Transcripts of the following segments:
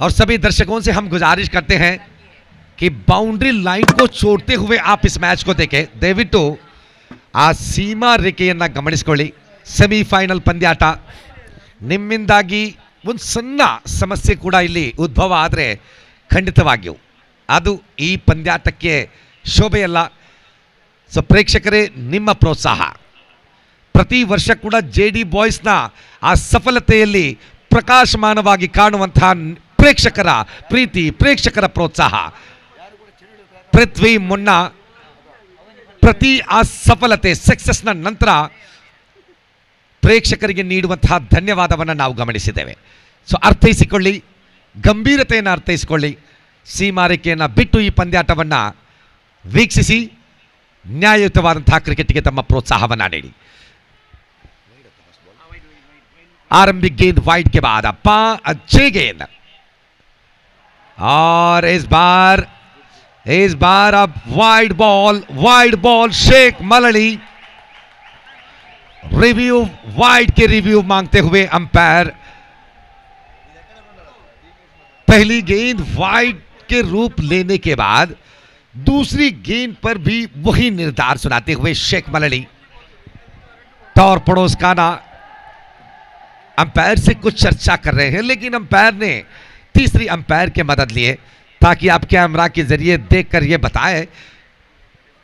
और सभी दर्शकों से हम गुजारिश करते हैं कि बाउंड्री लाइन को छोड़ते हुए आप इस मैच को देखें। ದಯವಿಟ್ಟು ಆ ಸೀಮಾ ರೇಖೆಯನ್ನು ಗಮನಿಸಿಕೊಳ್ಳಿ। ಸೆಮಿಫೈನಲ್ ಪಂದ್ಯಾಟ, ನಿಮ್ಮಿಂದಾಗಿ ಒಂದು ಸಣ್ಣ ಸಮಸ್ಯೆ ಕೂಡ ಇಲ್ಲಿ ಉದ್ಭವ ಆದರೆ ಖಂಡಿತವಾಗಿಯೂ ಅದು ಈ ಪಂದ್ಯಾಟಕ್ಕೆ ಶೋಭೆಯಲ್ಲ. ಸೊ ಪ್ರೇಕ್ಷಕರೇ, ನಿಮ್ಮ ಪ್ರೋತ್ಸಾಹ ಪ್ರತಿ ವರ್ಷ ಕೂಡ JD ಬಾಯ್ಸ್ನ ಆ ಸಫಲತೆಯಲ್ಲಿ ಪ್ರಕಾಶಮಾನವಾಗಿ ಕಾಣುವಂತಹ ಪ್ರೇಕ್ಷಕರ ಪ್ರೀತಿ, ಪ್ರೇಕ್ಷಕರ ಪ್ರೋತ್ಸಾಹ, ಪೃಥ್ವಿ ಮುನ್ನ ಪ್ರತಿ ಆ ಸಫಲತೆ ಸಕ್ಸಸ್ನ ನಂತರ ಪ್ರೇಕ್ಷಕರಿಗೆ ನೀಡುವಂತಹ ಧನ್ಯವಾದವನ್ನು ನಾವು ಗಮನಿಸಿದ್ದೇವೆ. ಸೊ ಅರ್ಥೈಸಿಕೊಳ್ಳಿ, ಗಂಭೀರತೆಯನ್ನು ಅರ್ಥೈಸಿಕೊಳ್ಳಿ. ಸೀಮಾರೇಖೆಯನ್ನು ಬಿಟ್ಟು ಈ ಪಂದ್ಯಾಟವನ್ನು ವೀಕ್ಷಿಸಿ ನ್ಯಾಯಯುತವಾದಂತಹ ಕ್ರಿಕೆಟ್ಗೆ ತಮ್ಮ ಪ್ರೋತ್ಸಾಹವನ್ನು ನೀಡಿ. आरंभिक गेंद वाइड के बाद अच्छे गेंद, और इस बार अब वाइड बॉल शेख मलड़ी रिव्यू, वाइड के रिव्यू मांगते हुए अंपायर पहली गेंद वाइड के रूप लेने के बाद दूसरी गेंद पर भी वही निर्धार सुनाते हुए शेख मलड़ी टॉर पड़ोस काना अंपायर से कुछ चर्चा कर रहे हैं, लेकिन अंपायर ने तीसरी अंपायर की मदद लिए ताकि आप कैमरा के जरिए देखकर यह बताएं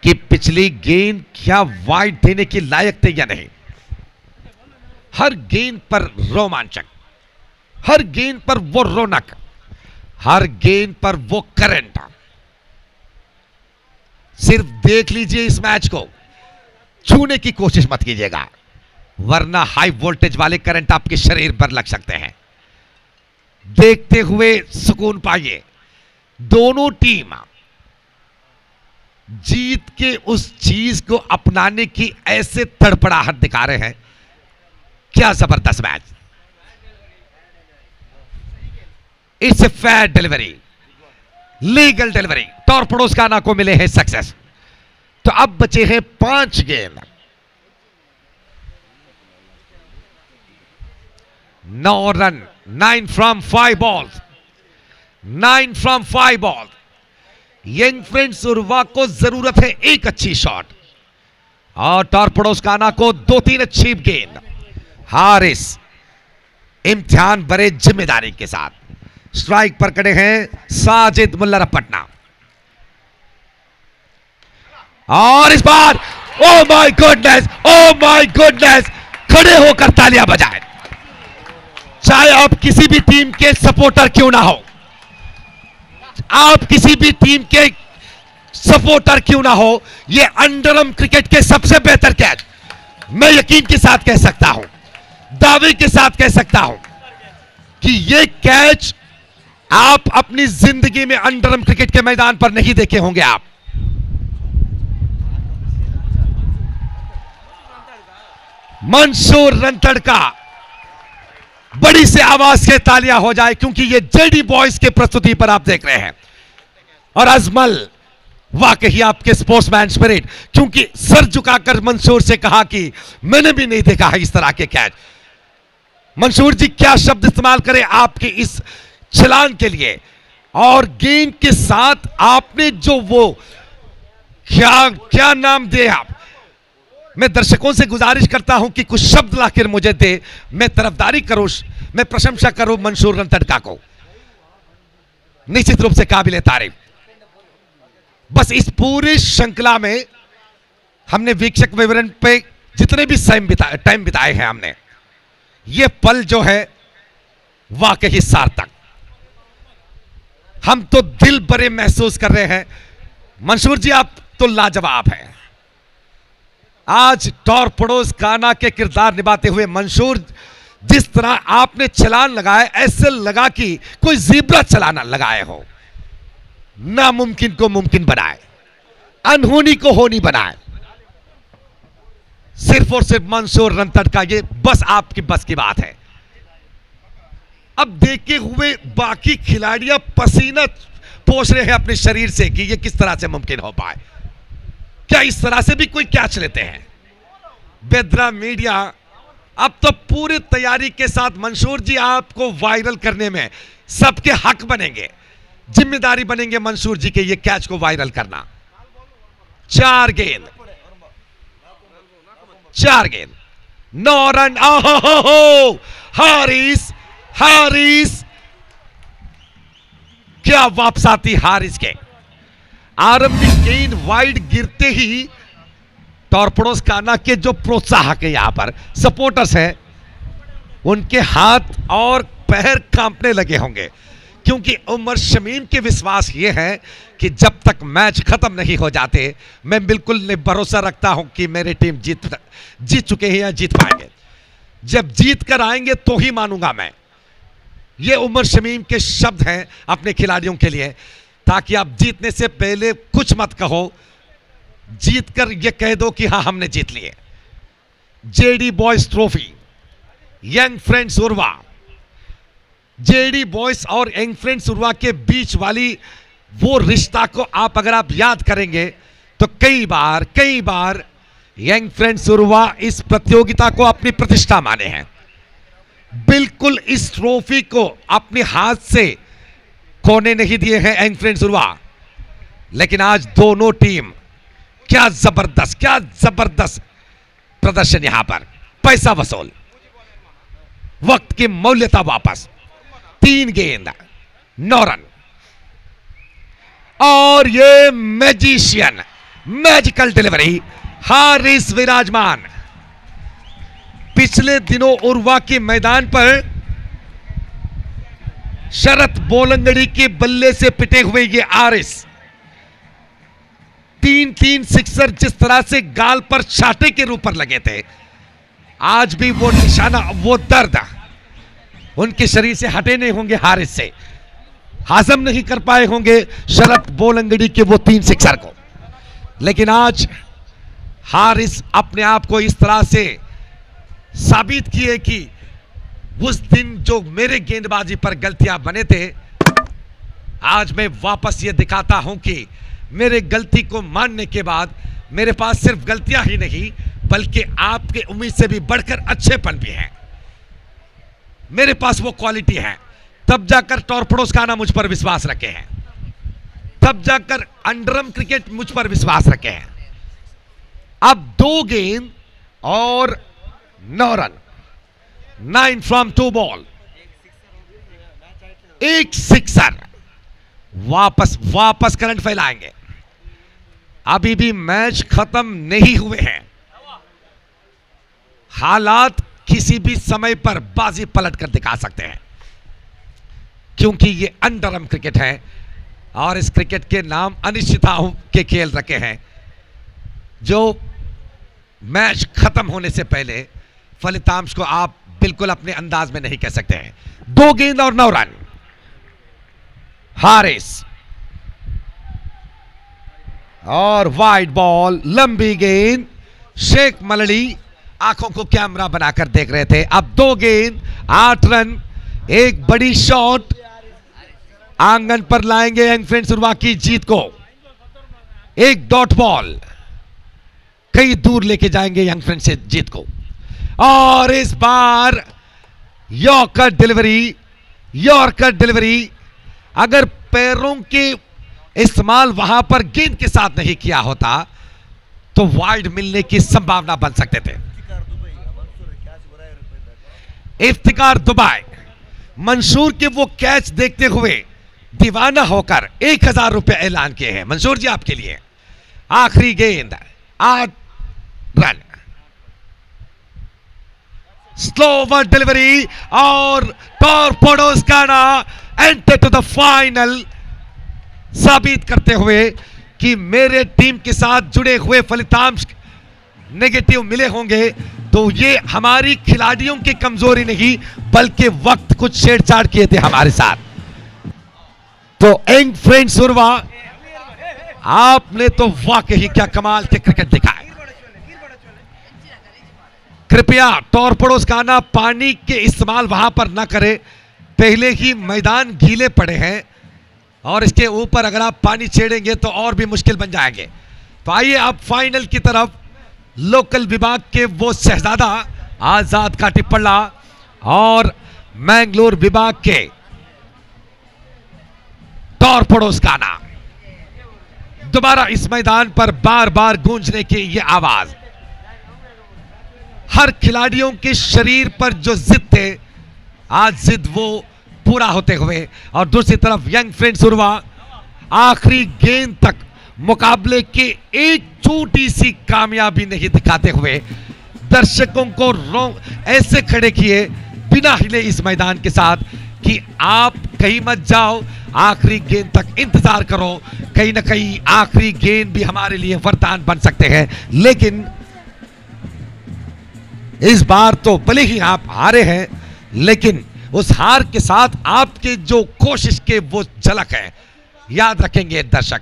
कि पिछली गेंद क्या वाइड देने के लायक थे या नहीं. हर गेंद पर रोमांचक, हर गेंद पर वो रौनक, हर गेंद पर वो करंट. सिर्फ देख लीजिए इस मैच को, छूने की कोशिश मत कीजिएगा वरना हाई वोल्टेज वाले करंट आपके शरीर पर लग सकते हैं. देखते हुए सुकून पाइए. दोनों टीम जीत के उस चीज को अपनाने की ऐसे तड़पड़ाहट दिखा रहे हैं. क्या जबरदस्त match. It's a fair delivery, legal delivery. Torpedoes काना को मिले हैं सक्सेस. तो अब बचे हैं 5 गेंद. 9 रन, 9 from 5 balls, 9 from 5 balls. Young friends Urva को जरूरत है एक अच्छी शॉट और टॉर्पेडोज काना को 2-3 अच्छी गेंद. हारिस इम्तिहान भरे जिम्मेदारी के साथ स्ट्राइक पर खड़े हैं साजिद मुल्लारपटना. और इस बार ओ माय गुडनेस, खड़े होकर तालियां बजाएं. चाहे आप किसी भी टीम के सपोर्टर क्यों ना हो, आप किसी भी टीम के सपोर्टर क्यों ना हो, यह अंडरआर्म क्रिकेट के सबसे बेहतर कैच मैं यकीन के साथ कह सकता हूं, दावे के साथ कह सकता हूं कि यह कैच आप अपनी जिंदगी में अंडरआर्म क्रिकेट के मैदान पर नहीं देखे होंगे. आप मंसूर रंतड़ का बड़ी से आवाज से तालियां हो जाए क्योंकि ये JD बॉयज के प्रस्तुति पर आप देख रहे हैं. और अजमल, वाकई आपके स्पोर्ट्समैन स्पिरिट, क्योंकि सर झुकाकर मंसूर से कहा कि मैंने भी नहीं देखा है इस तरह के कैच. मंसूर जी, क्या शब्द इस्तेमाल करें आपके इस छलांग के लिए. और गेंद के साथ आपने जो वो क्या नाम दे आप, मैं दर्शकों से गुजारिश करता हूं कि कुछ शब्द लाकर मुझे दे. मैं तरफदारी करूं, मैं प्रशंसा करूं मंसूर रंतड़का को, निश्चित रूप से काबिले तारीफ. बस इस पूरी श्रृंखला में हमने वीक्षक विवरण पे जितने भी टाइम बिताए हैं, हमने ये पल जो है वाकई सार्थक. हम तो दिल भरे महसूस कर रहे हैं. मंसूर जी, आप तो लाजवाब हैं. आज टॉर्पेडोज काना के किरदार निभाते हुए मंसूर, जिस तरह आपने छलांग लगाए ऐसे लगा कि कोई ज़ीब्रा चलाना लगाए हो. नामुमकिन को मुमकिन बनाए, अनहोनी को होनी बनाए. सिर्फ और सिर्फ मंसूर रंतड़ का ये बस आपकी बस की बात है. अब देखते हुए बाकी खिलाड़ियां पसीना पोंछ रहे हैं अपने शरीर से कि ये किस तरह से मुमकिन हो पाए. क्या इस तरह से भी कोई कैच लेते हैं? बेदरा मीडिया अब तो पूरी तैयारी के साथ मंसूर जी आपको वायरल करने में सबके हक बनेंगे, जिम्मेदारी बनेंगे मंसूर जी के ये कैच को वायरल करना। 4 गेंद 9 रन। ओहो, हारिस क्या वापस आती हारिस के। आरंभिक गेंद वाइड गिरते ही टॉर्पेडोज काना के जो प्रोत्साहक है, यहां पर सपोर्टर्स हैं, उनके हाथ और पैर कांपने लगे होंगे, क्योंकि उमर शमीम के विश्वास ये है कि जब तक मैच खत्म नहीं हो जाते मैं बिल्कुल भरोसा रखता हूं कि मेरी टीम जीत चुके हैं या जीत पाएंगे। जब जीत कर आएंगे तो ही मानूंगा मैं। ये उमर शमीम के शब्द हैं अपने खिलाड़ियों के लिए, ताकि आप जीतने से पहले कुछ मत कहो, जीत कर ये कह दो कि हां हमने जीत लिए। JD boys trophy, young friends Urva, JD boys और यंग फ्रेंड्स उर्वा के बीच वाली वो रिश्ता को अगर आप याद करेंगे तो कई बार यंग फ्रेंड्स उर्वा इस प्रतियोगिता को अपनी प्रतिष्ठा माने हैं। बिल्कुल इस ट्रॉफी को अपने हाथ से खोने नहीं दिए हैं यंग फ्रेंड्स उर्वा, लेकिन आज दोनों टीम क्या जबरदस्त प्रदर्शन, यहां पर पैसा वसूल, वक्त की मौल्यता वापस। 3 गेंद 9 रन। और ये मैजिकल डिलीवरी, हारिस विराजमान। पिछले दिनों उर्वा के मैदान पर शरत बोलंगड़ी के बल्ले से पिटे हुए ये हारिस 3 सिक्सर जिस तरह से गाल पर छाटे के रूप पर लगे थे, आज भी वो निशाना, वो दर्द उनके शरीर से हटे नहीं होंगे, हारिस से हाजम नहीं कर पाए होंगे शरत बोलंगड़ी के वो 3 सिक्सर को। लेकिन आज हारिस अपने आप को इस तरह से साबित किए कि उस दिन जो मेरे गेंदबाजी पर गलतियां बने थे, आज मैं वापस ये दिखाता हूं कि मेरे गलती को मानने के बाद मेरे पास सिर्फ गलतियां ही नहीं बल्कि आपके उम्मीद से भी बढ़कर अच्छेपन भी है, मेरे पास वो क्वालिटी है। तब जाकर टॉर्पेडोज काना मुझ पर विश्वास रखे हैं, तब जाकर अंडरम क्रिकेट मुझ पर विश्वास रखे हैं। अब 2 गेंद और 9 रन, 9 फ्रॉम 2 बॉल, 1 सिक्सर। वापस करंट फैलाएंगे। अभी भी मैच खत्म नहीं हुए हैं, हालात किसी भी समय पर बाजी पलट कर दिखा सकते हैं, क्योंकि ये अंडरम क्रिकेट है और इस क्रिकेट के नाम अनिश्चितताओं के खेल रखे हैं, जो मैच खत्म होने से पहले फलितांश को आप बिल्कुल अपने अंदाज में नहीं कह सकते हैं। 2 गेंद और 9 रन। हारिस और वाइड बॉल, लंबी गेंद। शेख मलड़ी आंखों को कैमरा बनाकर देख रहे थे। अब 2 गेंद 8 रन, एक बड़ी शॉट आंगन पर लाएंगे यंग फ्रेंड्स उर्वा की जीत को। एक डॉट बॉल कई दूर लेके जाएंगे यंग फ्रेंड्स से जीत को। और इस बार यॉर्कर डिलीवरी, अगर पैरों के इस्तेमाल वहां पर गेंद के साथ नहीं किया होता तो वाइड मिलने की संभावना बन सकते थे। इफ्तिकार दुबई मंसूर के वो कैच देखते हुए दीवाना होकर 1000 रुपए ऐलान किए हैं। मंसूर जी आपके लिए आखिरी गेंद, 8 रन। स्लोवर डिलीवरी और टॉर्पेडोज काना एंटर टू द फाइनल, साबित करते हुए कि मेरे टीम के साथ जुड़े हुए फलितांश नेगेटिव मिले होंगे तो ये हमारी खिलाड़ियों की कमजोरी नहीं बल्कि वक्त कुछ छेड़छाड़ किए थे हमारे साथ। तो यंग फ्रेंड्स उर्वा, आपने तो वाकई क्या कमाल के क्रिकेट दिखाए। कृपया टॉर्पेडोज काना पानी के इस्तेमाल वहां पर ना करें, पहले ही मैदान गीले पड़े हैं और इसके ऊपर अगर आप पानी छेड़ेंगे तो और भी मुश्किल बन जाएंगे। तो आइए आप फाइनल की तरफ लोकल विभाग के वो शहजादा आजाद का टिप्पला और मैंगलोर विभाग के टॉर्पेडोस का नाम दोबारा इस मैदान पर बार बार गूंजने की ये आवाज, हर खिलाड़ियों के शरीर पर जो जिद थे, आज जिद वो पूरा होते हुए। और दूसरी तरफ यंग फ्रेंड्स उर्वा आखिरी गेंद तक मुकाबले के एक छोटी सी कामयाबी नहीं दिखाते हुए दर्शकों को ऐसे खड़े किए बिना हिले इस मैदान के साथ कि आप कहीं मत जाओ, आखिरी गेंद तक इंतजार करो, कहीं ना कहीं आखिरी गेंद भी हमारे लिए वरदान बन सकते हैं। लेकिन इस बार तो भले ही आप हारे हैं, लेकिन उस हार के साथ आपके जो कोशिश के वो झलक है, याद रखेंगे दर्शक,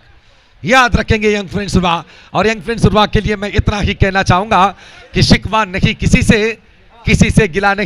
याद रखेंगे यंग फ्रेंड्स उर्वा। और यंग फ्रेंड्स उर्वा के लिए मैं इतना ही कहना चाहूंगा कि शिकवा नहीं किसी से गिला नहीं।